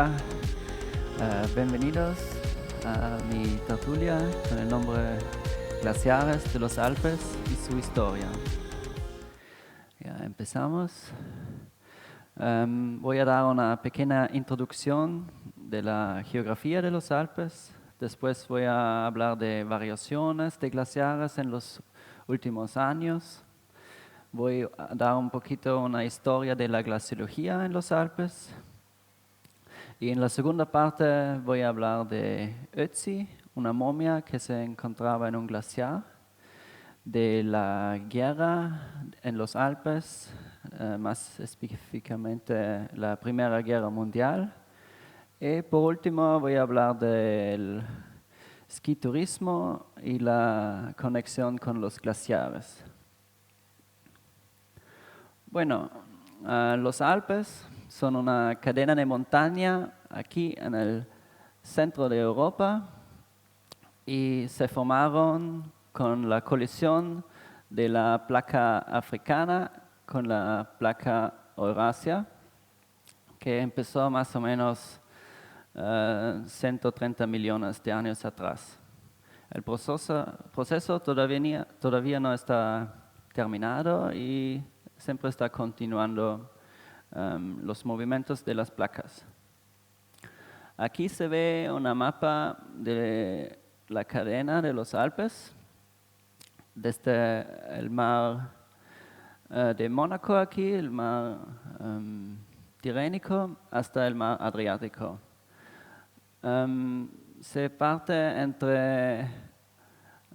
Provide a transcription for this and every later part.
Hola, bienvenidos a mi tertulia con el nombre Glaciares de los Alpes y su historia. Ya empezamos. Voy a dar una pequeña introducción de la geografía de los Alpes. Después voy a hablar de variaciones de glaciares en los últimos años. Voy a dar un poquito una historia de la glaciología en los Alpes. Y en la segunda parte voy a hablar de Ötzi, una momia que se encontraba en un glaciar, de la guerra en los Alpes, más específicamente la Primera Guerra Mundial. Y por último voy a hablar del ski turismo y la conexión con los glaciares. Bueno, los Alpes son una cadena de montaña aquí en el centro de Europa y se formaron con la colisión de la placa africana con la placa Eurasia, que empezó más o menos 130 millones de años atrás. El proceso todavía no está terminado y siempre está continuando los movimientos de las placas. Aquí se ve una mapa de la cadena de los Alpes, desde el mar de Mónaco aquí, el mar Tirénico, hasta el mar Adriático. Se parte entre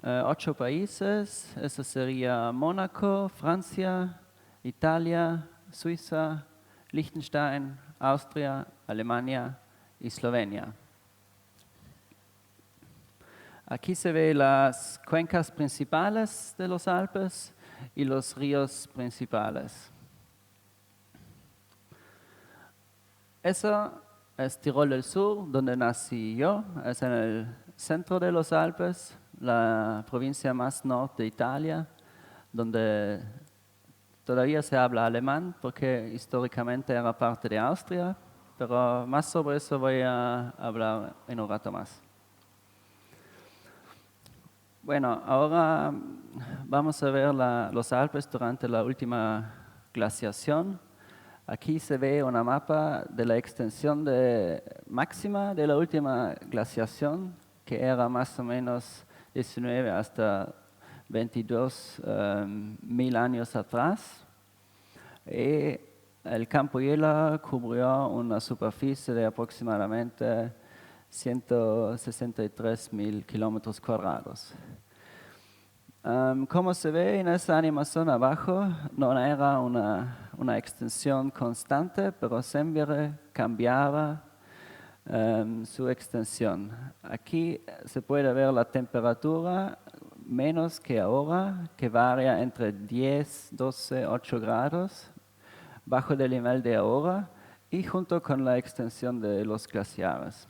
8 países, eso sería Mónaco, Francia, Italia, Suiza, Liechtenstein, Austria, Alemania y Eslovenia. Aquí se ven las cuencas principales de los Alpes y los ríos principales. Eso es Tirol del Sur, donde nací yo, es en el centro de los Alpes, la provincia más norte de Italia, donde todavía se habla alemán porque históricamente era parte de Austria, pero más sobre eso voy a hablar en un rato más. Bueno, ahora vamos a ver los Alpes durante la última glaciación. Aquí se ve una mapa de la extensión máxima de la última glaciación, que era más o menos 19 hasta 22 mil años atrás. Y el campo hielo cubrió una superficie de aproximadamente 163.000 kilómetros cuadrados. Como se ve en esa animación abajo, no era una extensión constante, pero siempre cambiaba su extensión. Aquí se puede ver la temperatura menos que ahora, que varía entre 10, 12, 8 grados, bajo del nivel de ahora, y junto con la extensión de los glaciares.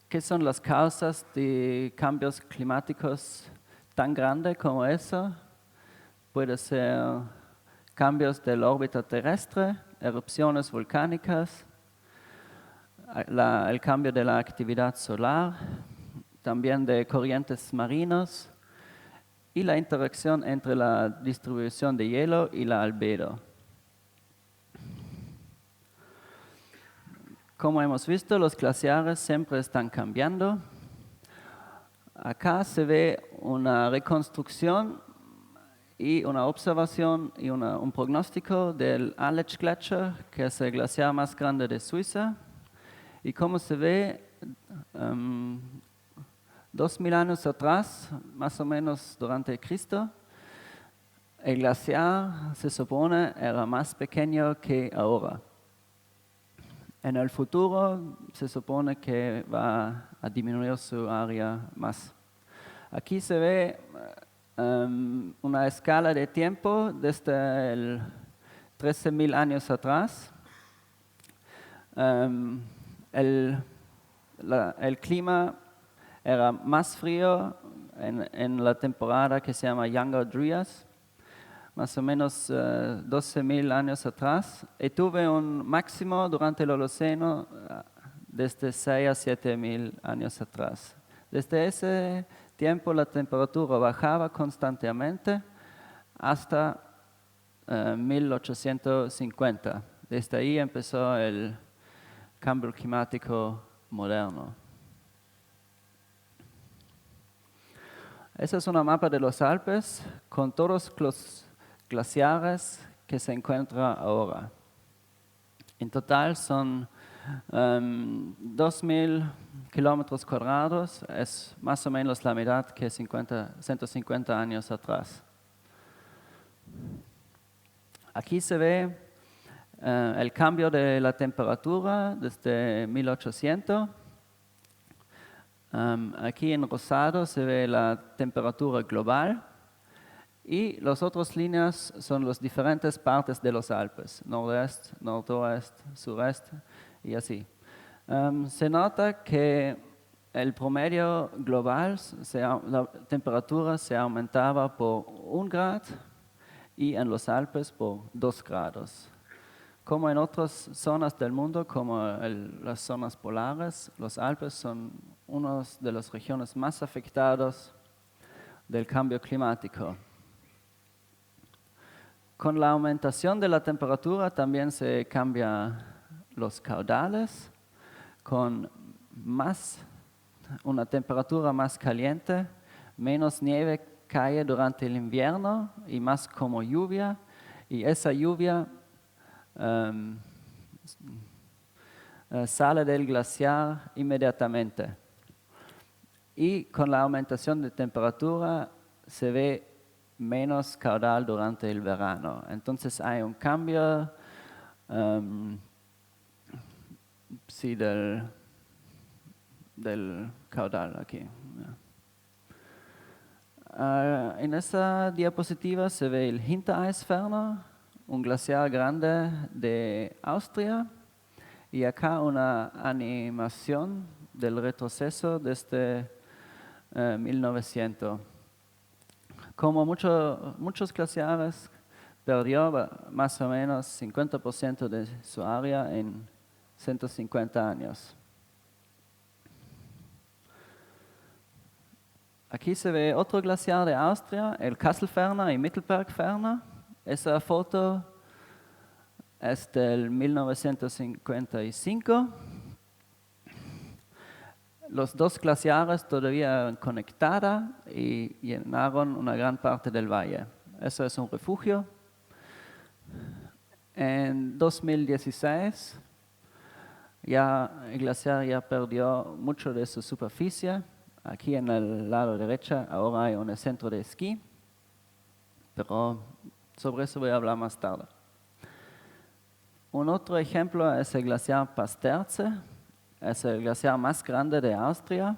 ¿Qué son las causas de cambios climáticos tan grandes como eso? Puede ser cambios de la órbita terrestre, erupciones volcánicas, el cambio de la actividad solar, también de corrientes marinas y la interacción entre la distribución de hielo y la albedo. Como hemos visto, los glaciares siempre están cambiando. Acá se ve una reconstrucción y una observación y un pronóstico del Aletschgletscher, que es el glaciar más grande de Suiza. Y como se ve, 2000 años atrás, más o menos durante Cristo, el glaciar se supone era más pequeño que ahora. En el futuro se supone que va a disminuir su área más. Aquí se ve una escala de tiempo desde el 13.000 años atrás. El clima era más frío en la temporada que se llama Younger Dryas. más o menos 12.000 años atrás, y tuve un máximo durante el Holoceno desde 6 a 7.000 años atrás. Desde ese tiempo la temperatura bajaba constantemente hasta 1850. Desde ahí empezó el cambio climático moderno. Esa es una mapa de los Alpes con todos los glaciares que se encuentran ahora. En total son 2.000 kilómetros cuadrados, es más o menos la mitad que 150 años atrás. Aquí se ve el cambio de la temperatura desde 1800. Aquí en rosado se ve la temperatura global y las otras líneas son las diferentes partes de los Alpes, nordeste, noroeste, sureste y así. Se nota que el promedio global, la temperatura se aumentaba por 1 grado y en los Alpes por 2 grados. Como en otras zonas del mundo, como las zonas polares, los Alpes son una de las regiones más afectadas del cambio climático. Con la aumentación de la temperatura también se cambian los caudales, con una temperatura más caliente, menos nieve cae durante el invierno y más como lluvia, y esa lluvia sale del glaciar inmediatamente. Y con la aumentación de temperatura se ve menos caudal durante el verano. Entonces hay un cambio sí, del caudal aquí. En esa diapositiva se ve el Hintereisferner, un glaciar grande de Austria, y acá una animación del retroceso desde 1900. Como muchos glaciares, perdió más o menos 50% de su área en 150 años. Aquí se ve otro glaciar de Austria, el Kasselferner y Mittelbergferner. Esa foto es del 1955. Los dos glaciares todavía conectados y llenaron una gran parte del valle. Eso es un refugio. En 2016, el glaciar ya perdió mucho de su superficie. Aquí en el lado derecho ahora hay un centro de esquí, pero sobre eso voy a hablar más tarde. Un otro ejemplo es el glaciar Pasterze, es el glaciar más grande de Austria.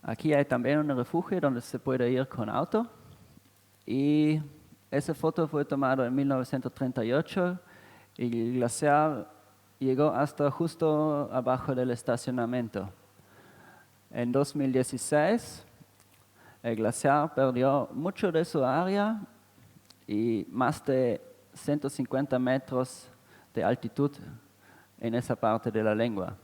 Aquí hay también un refugio donde se puede ir con auto. Y esa foto fue tomada en 1938 y el glaciar llegó hasta justo abajo del estacionamiento. En 2016, el glaciar perdió mucho de su área y más de 150 metros de altitud en esa parte de la lengua.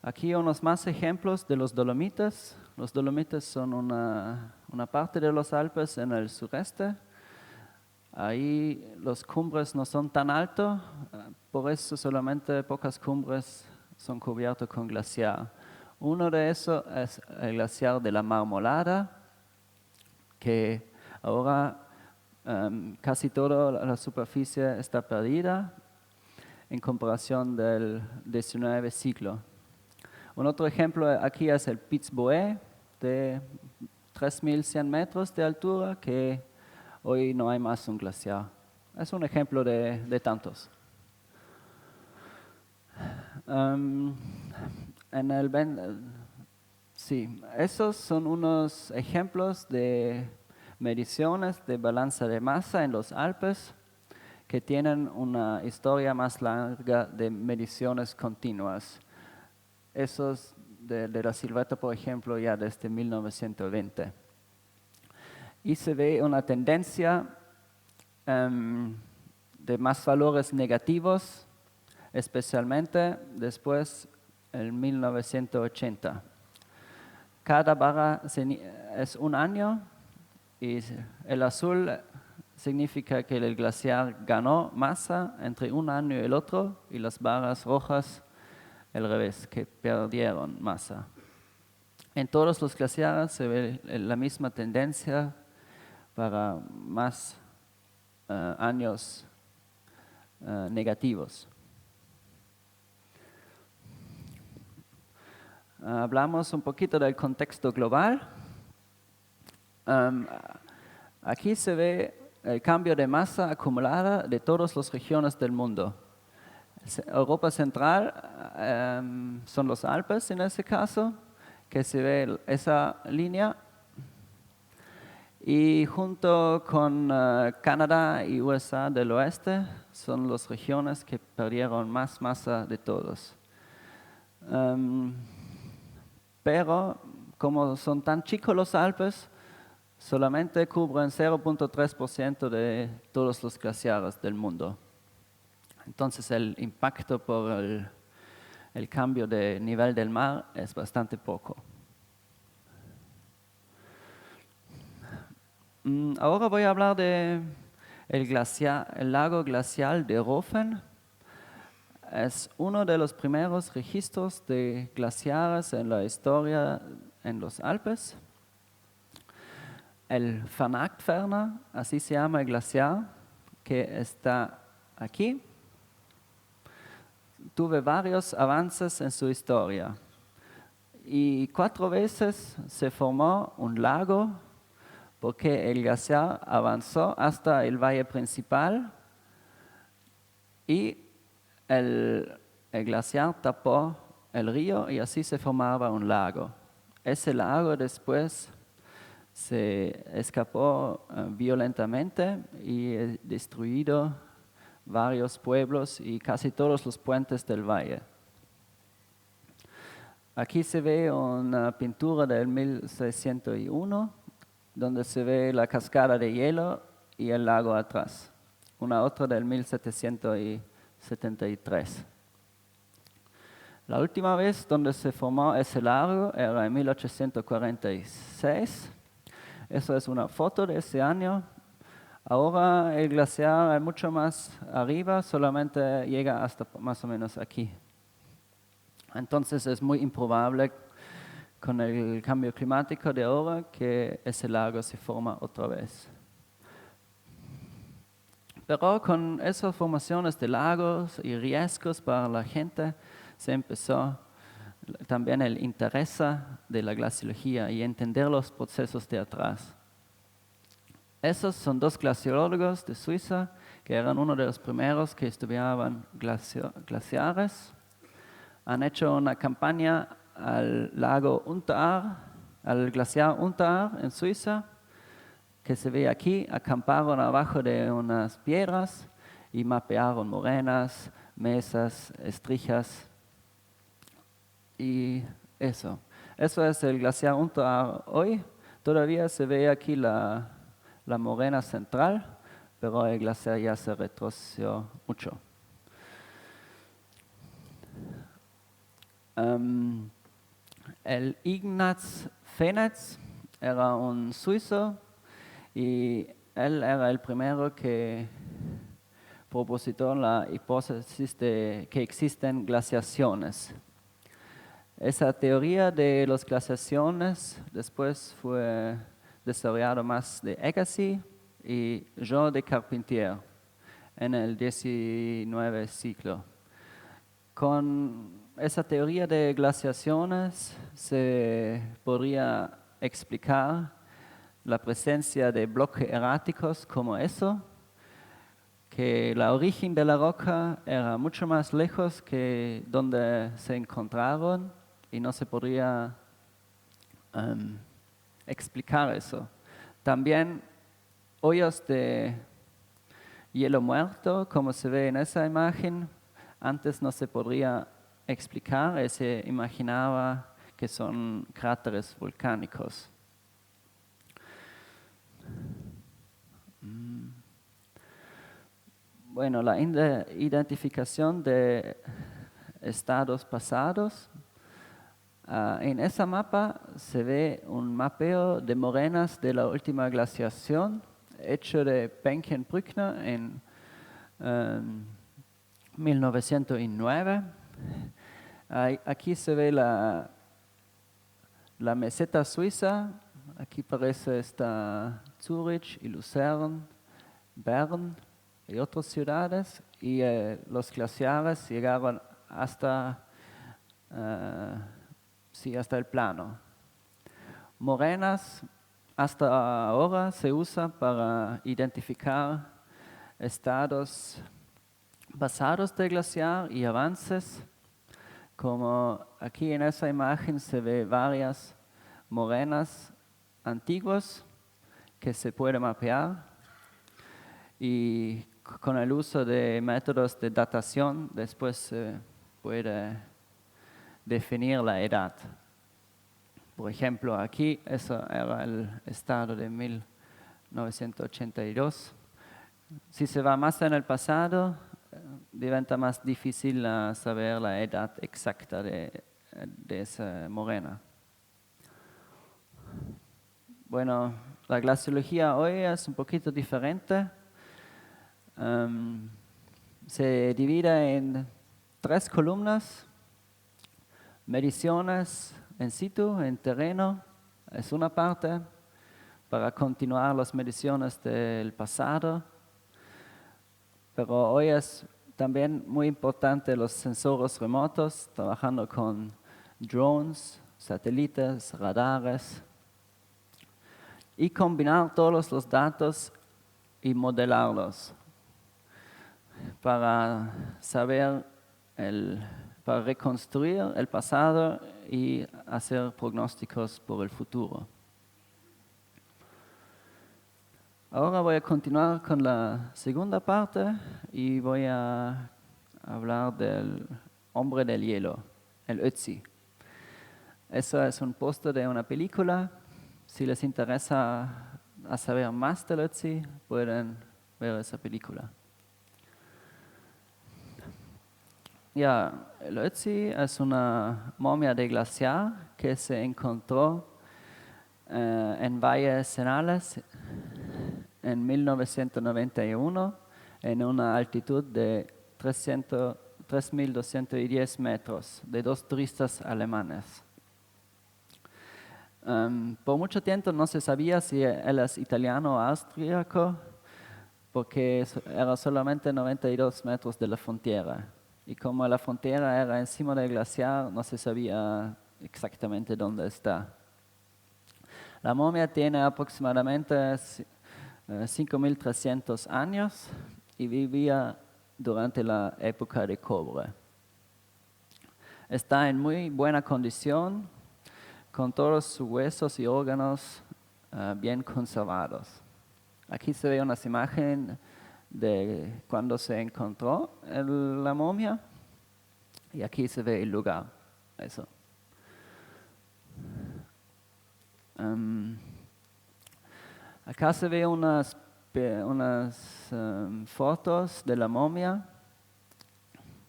Aquí unos más ejemplos de los Dolomitas. Los Dolomitas son una parte de los Alpes en el sureste. Ahí los cumbres no son tan altos, por eso solamente pocas cumbres son cubiertas con glaciar. Uno de esos es el glaciar de la Marmolada, que ahora casi toda la superficie está perdida en comparación del 19 siglo. Un otro ejemplo aquí es el Piz Boe, de 3.100 metros de altura, que hoy no hay más un glaciar. Es un ejemplo de tantos. Esos son unos ejemplos de mediciones de balanza de masa en los Alpes que tienen una historia más larga de mediciones continuas. Esos de la silueta, por ejemplo, ya desde 1920. Y se ve una tendencia de más valores negativos, especialmente después en 1980. Cada barra es un año y el azul significa que el glaciar ganó masa entre un año y el otro, y las barras rojas al revés, que perdieron masa. En todos los glaciares se ve la misma tendencia para más años negativos. Hablamos un poquito del contexto global. Aquí se ve el cambio de masa acumulada de todas las regiones del mundo. Europa Central son los Alpes en ese caso, que se ve esa línea. Y junto con Canadá y USA del oeste son las regiones que perdieron más masa de todos. Pero como son tan chicos los Alpes, solamente cubren 0.3% de todos los glaciares del mundo. Entonces el impacto por el cambio de nivel del mar es bastante poco. Ahora voy a hablar de el lago glacial de Röfen. Es uno de los primeros registros de glaciares en la historia en los Alpes. El Vanachtferner, así se llama el glaciar, que está aquí. Tuve varios avances en su historia y 4 veces se formó un lago porque el glaciar avanzó hasta el valle principal y el glaciar tapó el río y así se formaba un lago. Ese lago después se escapó violentamente y ha destruido varios pueblos y casi todos los puentes del valle. Aquí se ve una pintura del 1601, donde se ve la cascada de hielo y el lago atrás. Una otra del 1773. La última vez donde se formó ese lago era en 1846. Eso es una foto de ese año. Ahora el glaciar es mucho más arriba, solamente llega hasta más o menos aquí. Entonces es muy improbable con el cambio climático de ahora que ese lago se forma otra vez. Pero con esas formaciones de lagos y riesgos para la gente se empezó también el interés de la glaciología y entender los procesos de atrás. Esos son 2 glaciólogos de Suiza que eran uno de los primeros que estudiaban glaciares. Han hecho una campaña al lago Unteraar, al glaciar Unteraar en Suiza, que se ve aquí. Acamparon abajo de unas piedras y mapearon morenas, mesas, estrijas y eso. Eso es el glaciar Unteraar hoy. Todavía se ve aquí la morena central, pero el glaciar ya se retroció mucho. El Ignaz Fenetz era un suizo y él era el primero que propuso la hipótesis de que existen glaciaciones. Esa teoría de las glaciaciones después fue desarrollada más de Agassiz y Jean de Carpentier en el 19 siglo. Con esa teoría de glaciaciones se podría explicar la presencia de bloques erráticos como eso, que el origen de la roca era mucho más lejos que donde se encontraron y no se podría explicar eso. También hoyos de hielo muerto, como se ve en esa imagen, antes no se podría explicar, se imaginaba que son cráteres volcánicos. Bueno, la identificación de estados pasados. En ese mapa se ve un mapeo de morenas de la última glaciación hecho de Pencken-Brückner en 1909. Aquí se ve la meseta suiza. Aquí parece está Zurich y Lucerne, Bern y otras ciudades. Y los glaciares llegaron hasta el plano. Morenas hasta ahora se usa para identificar estados pasados del glaciar y avances, como aquí en esa imagen se ve varias morenas antiguas que se puede mapear y con el uso de métodos de datación después se puede definir la edad. Por ejemplo, aquí eso era el estado de 1982. Si se va más en el pasado, diventa más difícil saber la edad exacta de esa morena. Bueno, la glaciología hoy es un poquito diferente. Se divide en 3 columnas. Mediciones en situ, en terreno, es una parte para continuar las mediciones del pasado. Pero hoy es también muy importante los sensores remotos, trabajando con drones, satélites, radares, y combinar todos los datos y modelarlos para para reconstruir el pasado y hacer pronósticos por el futuro. Ahora voy a continuar con la segunda parte y voy a hablar del hombre del hielo, el Ötzi. Eso es un póster de una película. Si les interesa saber más del Ötzi, pueden ver esa película. El Ötzi es una momia de glaciar que se encontró en valles senales en 1991 en una altitud de 3.210 metros de 2 turistas alemanes. Por mucho tiempo no se sabía si él es italiano o austríaco porque era solamente 92 metros de la frontera. Y como la frontera era encima del glaciar, no se sabía exactamente dónde está. La momia tiene aproximadamente 5.300 años y vivía durante la época de cobre. Está en muy buena condición, con todos sus huesos y órganos bien conservados. Aquí se ve unas imágenes de cuando se encontró la momia y aquí se ve el lugar. Eso. Acá se ve unas fotos de la momia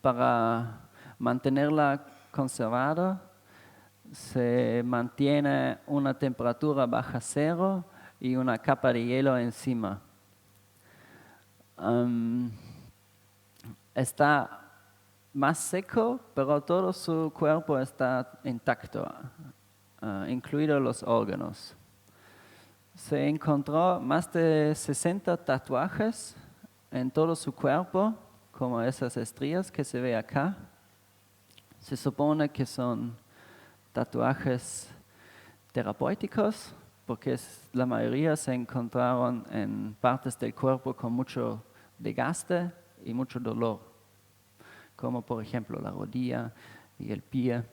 para mantenerla conservada. Se mantiene una temperatura baja cero y una capa de hielo encima. Está más seco, pero todo su cuerpo está intacto, incluidos los órganos. Se encontró más de 60 tatuajes en todo su cuerpo, como esas estrías que se ve acá. Se supone que son tatuajes terapéuticos, porque la mayoría se encontraron en partes del cuerpo con mucho desgaste y mucho dolor, como por ejemplo la rodilla y el pie.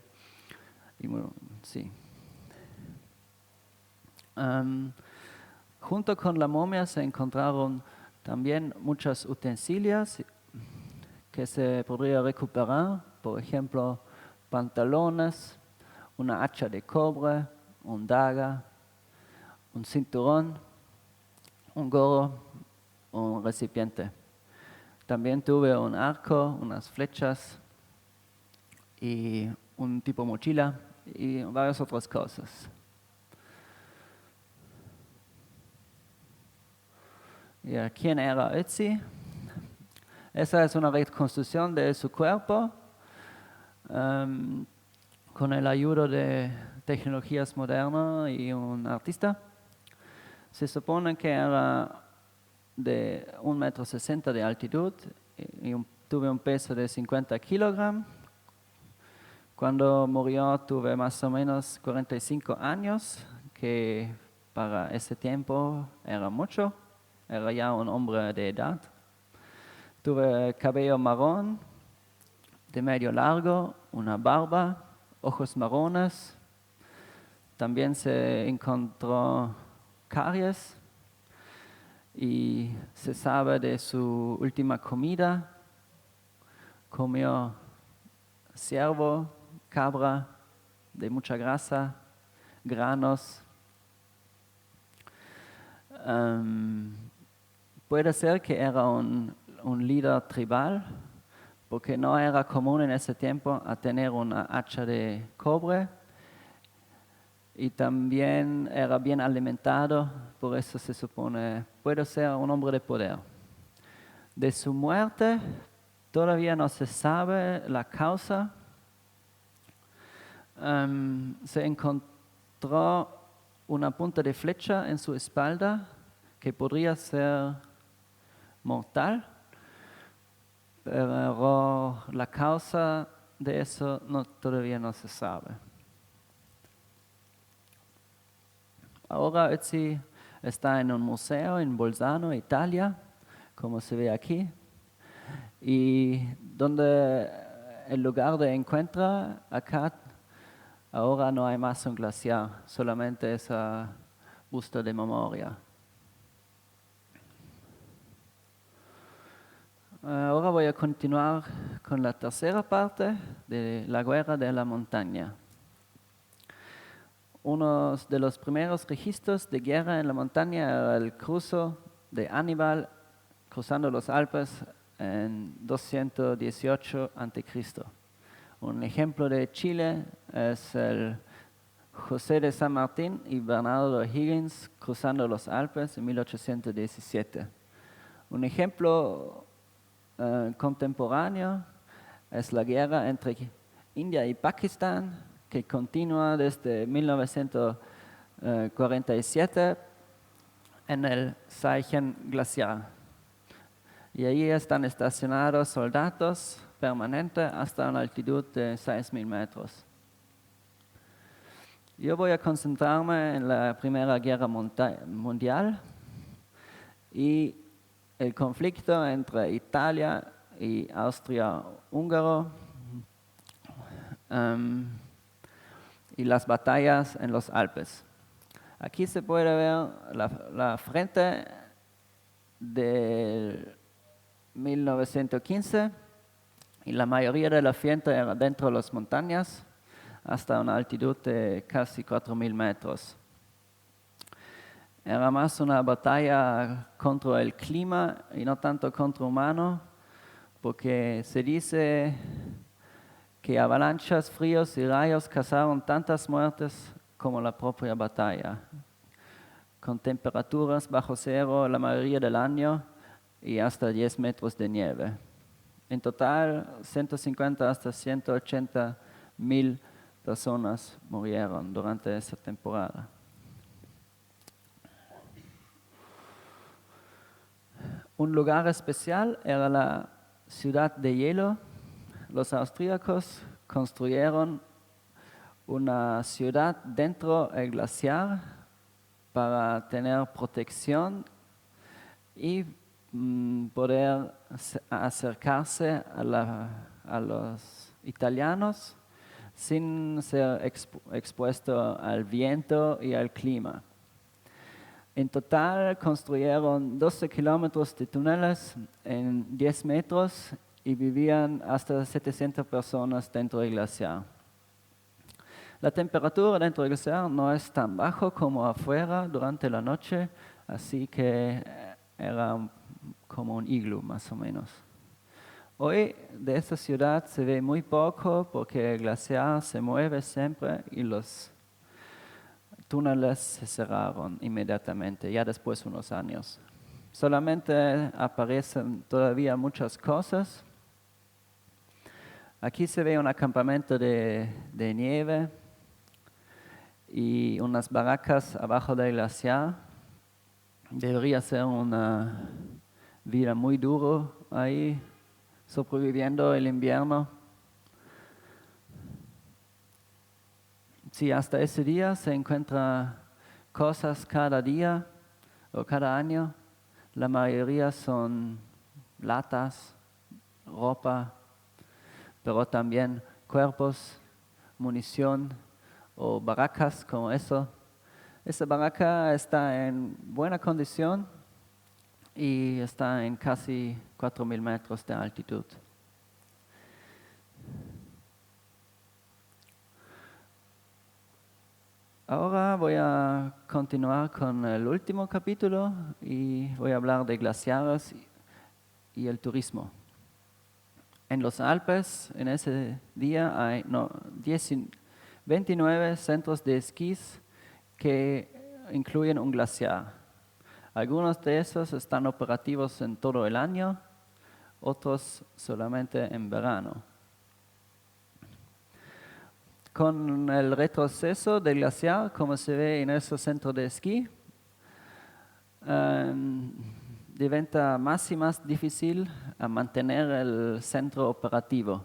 Junto con la momia se encontraron también muchos utensilios que se podría recuperar, por ejemplo, pantalones, una hacha de cobre, un daga, un cinturón, un gorro, un recipiente. También tuve un arco, unas flechas y un tipo mochila y varias otras cosas. ¿Y quién era Ötzi? Esa es una reconstrucción de su cuerpo con la ayuda de tecnologías modernas y un artista. Se supone que era de 1,60 m de altitud y tuve un peso de 50 kilogramos. Cuando murió tuve más o menos 45 años, que para ese tiempo era mucho, era ya un hombre de edad. Tuve cabello marrón, de medio largo, una barba, ojos marrones. También se encontró caries y se sabe de su última comida. Comió ciervo, cabra, de mucha grasa, granos. Puede ser que era un líder tribal, porque no era común en ese tiempo a tener una hacha de cobre. Y también era bien alimentado, por eso se supone puede ser un hombre de poder. De su muerte todavía no se sabe la causa. Se encontró una punta de flecha en su espalda que podría ser mortal, pero la causa de eso todavía no se sabe. Ahora Ötzi está en un museo en Bolzano, Italia, como se ve aquí, y donde el lugar de encuentro acá ahora no hay más un glaciar, solamente esa busto de memoria. Ahora voy a continuar con la tercera parte de la guerra de la montaña. Uno de los primeros registros de guerra en la montaña era el cruce de Aníbal cruzando los Alpes en 218 a.C. Un ejemplo de Chile es el José de San Martín y Bernardo Higgins cruzando los Alpes en 1817. Un ejemplo contemporáneo es la guerra entre India y Pakistán, que continúa desde 1947 en el Saichen Glaciar. Y allí están estacionados soldados permanentes hasta una altitud de 6.000 metros. Yo voy a concentrarme en la Primera Guerra Mundial y el conflicto entre Italia y Austria-Húngaro y las batallas en los Alpes. Aquí se puede ver la frente de 1915 y la mayoría de la frente era dentro de las montañas hasta una altitud de casi 4.000 metros. Era más una batalla contra el clima y no tanto contra humano, porque se dice que avalanchas, fríos y rayos causaron tantas muertes como la propia batalla, con temperaturas bajo cero la mayoría del año y hasta 10 metros de nieve. En total, 150 hasta 180.000 personas murieron durante esa temporada. Un lugar especial era la ciudad de hielo. Los austríacos construyeron una ciudad dentro del glaciar para tener protección y poder acercarse a los italianos sin ser expuesto al viento y al clima. En total construyeron 12 kilómetros de túneles en 10 metros y vivían hasta 700 personas dentro del glaciar. La temperatura dentro del glaciar no es tan bajo como afuera durante la noche, así que era como un iglú más o menos. Hoy de esta ciudad se ve muy poco porque el glaciar se mueve siempre y los túneles se cerraron inmediatamente, ya después de unos años. Solamente aparecen todavía muchas cosas. Aquí se ve un acampamento de nieve y unas barracas abajo del glaciar. Debería ser una vida muy dura ahí, sobreviviendo el invierno. Sí, hasta ese día se encuentran cosas cada día o cada año. La mayoría son latas, ropa, pero también cuerpos, munición o barracas como eso. Esa barraca está en buena condición y está en casi 4.000 metros de altitud. Ahora voy a continuar con el último capítulo y voy a hablar de glaciares y el turismo. En los Alpes, en ese día, hay 29 centros de esquís que incluyen un glaciar. Algunos de esos están operativos en todo el año, otros solamente en verano. Con el retroceso del glaciar, como se ve en esos centros de esquí, diventa más y más difícil mantener el centro operativo.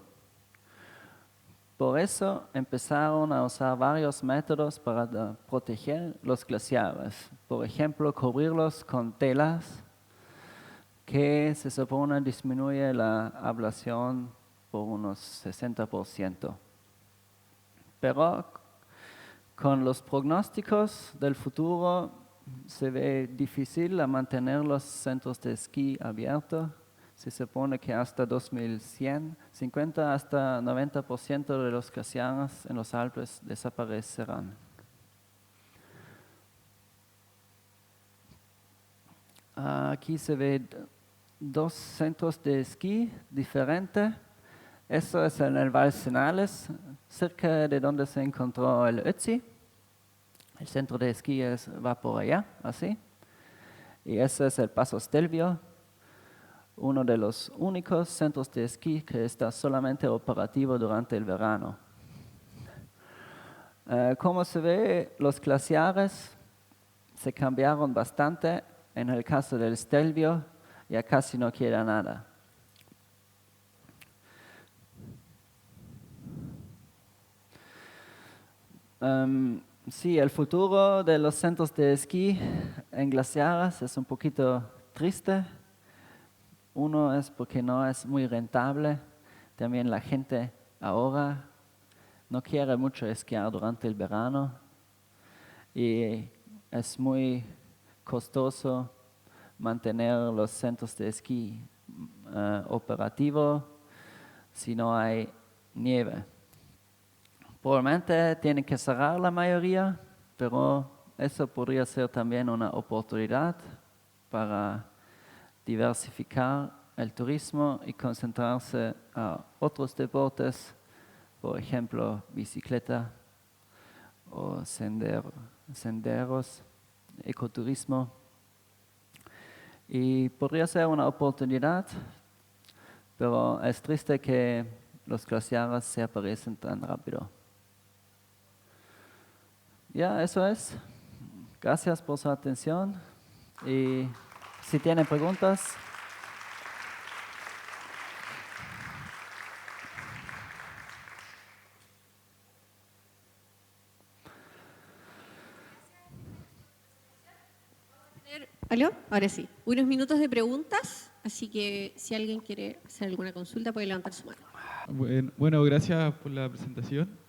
Por eso empezaron a usar varios métodos para proteger los glaciares. Por ejemplo, cubrirlos con telas que se supone disminuye la ablación por unos 60%. Pero con los pronósticos del futuro se ve difícil mantener los centros de esquí abiertos. Se supone que hasta 2100, 50 hasta 90% de los glaciares en los Alpes desaparecerán. Aquí se ve dos centros de esquí diferentes. Eso es en el Val Senales, cerca de donde se encontró el Ötzi. El centro de esquí va por allá, así. Y ese es el Paso Stelvio, uno de los únicos centros de esquí que está solamente operativo durante el verano. Como se ve, los glaciares se cambiaron bastante. En el caso del Stelvio, ya casi no queda nada. Sí, el futuro de los centros de esquí en glaciares es un poquito triste. Uno es porque no es muy rentable. También la gente ahora no quiere mucho esquiar durante el verano. Y es muy costoso mantener los centros de esquí operativos si no hay nieve. Probablemente tienen que cerrar la mayoría, pero eso podría ser también una oportunidad para diversificar el turismo y concentrarse a otros deportes, por ejemplo, bicicleta o senderos, ecoturismo. Y podría ser una oportunidad, pero es triste que los glaciares se aparecen tan rápido. Ya, eso es. Gracias por su atención. Y si tienen preguntas. ¿Aló? Ahora sí. Unos minutos de preguntas, así que si alguien quiere hacer alguna consulta puede levantar su mano. Bueno, gracias por la presentación.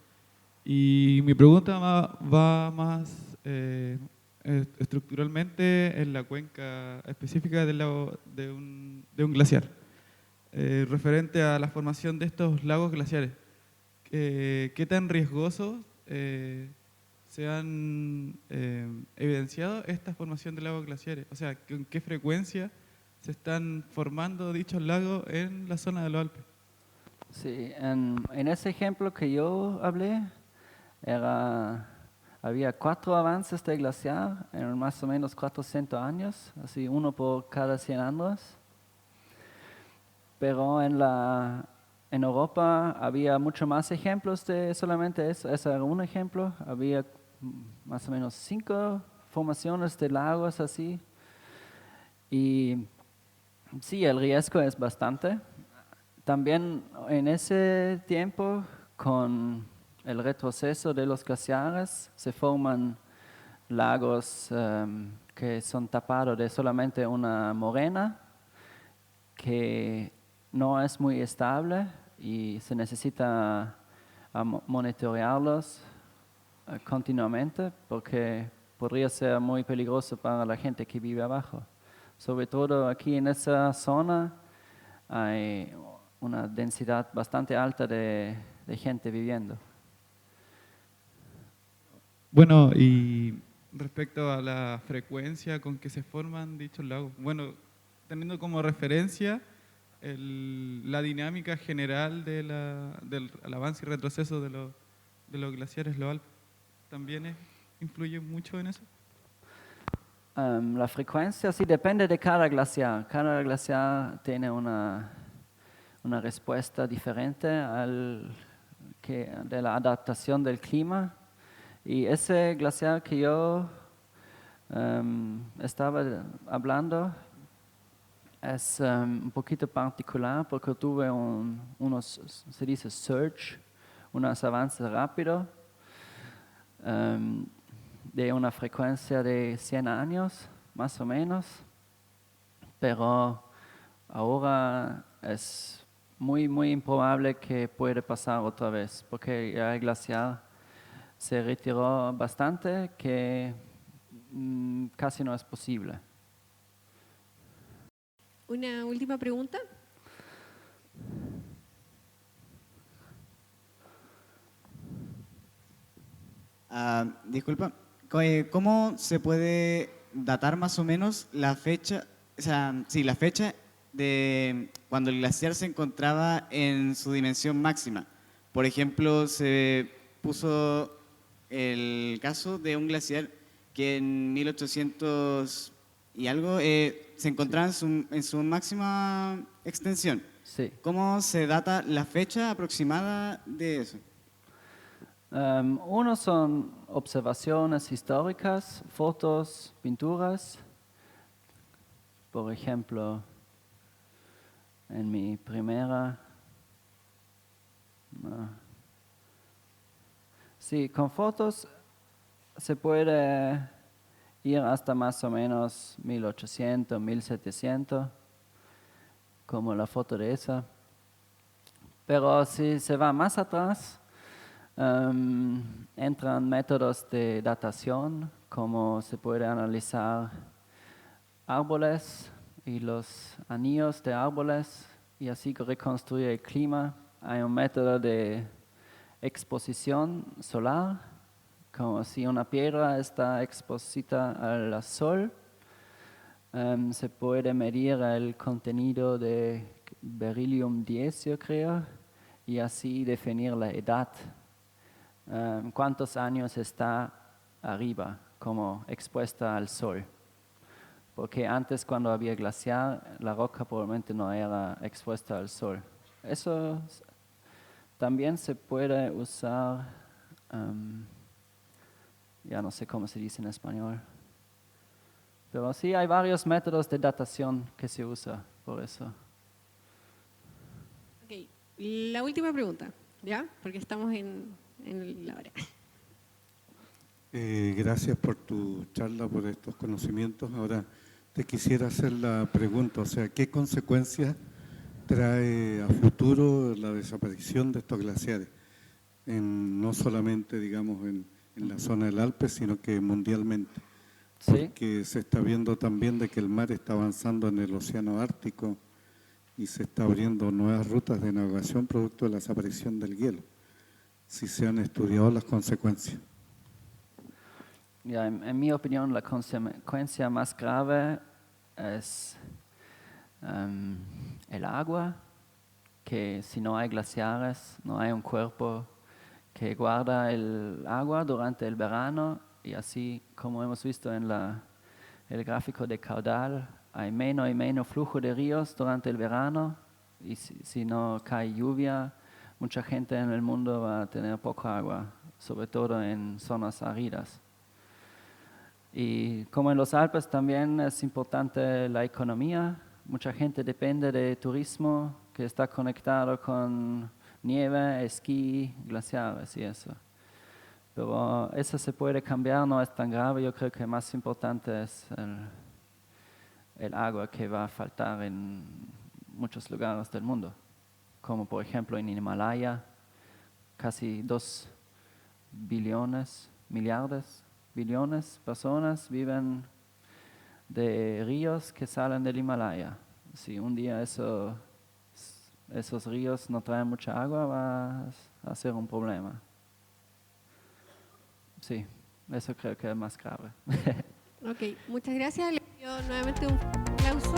Y mi pregunta va más estructuralmente en la cuenca específica de un glaciar, referente a la formación de estos lagos glaciares. ¿Qué tan riesgosos se han evidenciado esta formación de lagos glaciares? O sea, ¿con qué frecuencia se están formando dichos lagos en la zona de los Alpes? Sí, en ese ejemplo que yo hablé, había 4 avances de glaciar en más o menos 400 años, así uno por cada 100 años. Pero en Europa había mucho más ejemplos de solamente eso. Ese era un ejemplo. Había más o menos 5 formaciones de lagos así. Y sí, el riesgo es bastante. También en ese tiempo, con el retroceso de los glaciares, se forman lagos que son tapados de solamente una morena, que no es muy estable y se necesita monitorearlos continuamente porque podría ser muy peligroso para la gente que vive abajo. Sobre todo aquí en esa zona hay una densidad bastante alta de gente viviendo. Bueno, y respecto a la frecuencia con que se forman dichos lagos, bueno, teniendo como referencia la dinámica general del avance y retroceso de los glaciares, los Alpes, ¿también influye mucho en eso? La frecuencia sí depende de cada glaciar. Cada glaciar tiene una respuesta diferente de la adaptación del clima. Y ese glaciar que yo estaba hablando es un poquito particular porque tuve unos, se dice surge, unos avances rápidos de una frecuencia de 100 años, más o menos. Pero ahora es muy, muy improbable que pueda pasar otra vez, porque ya el glaciar se retiró bastante, que casi no es posible. Una última pregunta. Disculpa, ¿cómo se puede datar más o menos la fecha, o sea, sí, la fecha de cuando el glaciar se encontraba en su dimensión máxima? Por ejemplo, se puso el caso de un glaciar que en 1800 y algo se encontraba en su máxima extensión. Sí. ¿Cómo se data la fecha aproximada de eso? Uno son observaciones históricas, fotos, pinturas. Por ejemplo, en mi primera... Sí, con fotos se puede ir hasta más o menos 1800, 1700, como la foto de esa. Pero si se va más atrás, entran métodos de datación, como se puede analizar árboles y los anillos de árboles y así reconstruir el clima. Hay un método de exposición solar, como si una piedra está expuesta al sol. Se puede medir el contenido de beryllium 10, yo creo, y así definir la edad. Cuántos años está arriba, como expuesta al sol. Porque antes, cuando había glaciar, la roca probablemente no era expuesta al sol. Eso también se puede usar, ya no sé cómo se dice en español. Pero sí, hay varios métodos de datación que se usa por eso. Ok, la última pregunta, ¿ya? Porque estamos en la hora. Gracias por tu charla, por estos conocimientos. Ahora te quisiera hacer la pregunta, o sea, ¿qué consecuencias trae a futuro la desaparición de estos glaciares? No solamente, digamos, en la zona del Alpes, sino que mundialmente. Sí. Porque se está viendo también de que el mar está avanzando en el océano Ártico y se está abriendo nuevas rutas de navegación producto de la desaparición del hielo. si se han estudiado las consecuencias. Ya, en mi opinión, la consecuencia más grave es el agua, que si no hay glaciares, no hay un cuerpo que guarda el agua durante el verano, y así como hemos visto en el gráfico de caudal, hay menos y menos flujo de ríos durante el verano, y si no cae lluvia, mucha gente en el mundo va a tener poca agua, sobre todo en zonas áridas. Y como en los Alpes también es importante la economía. Mucha gente depende de turismo que está conectado con nieve, esquí, glaciares y eso. Pero eso se puede cambiar, no es tan grave. Yo creo que más importante es el agua que va a faltar en muchos lugares del mundo. Como por ejemplo en Himalaya, casi 2 billones, billones personas viven de ríos que salen del Himalaya. Si un día esos ríos no traen mucha agua, va a ser un problema. Sí, eso creo que es más grave. Ok, muchas gracias. Le pido nuevamente un aplauso.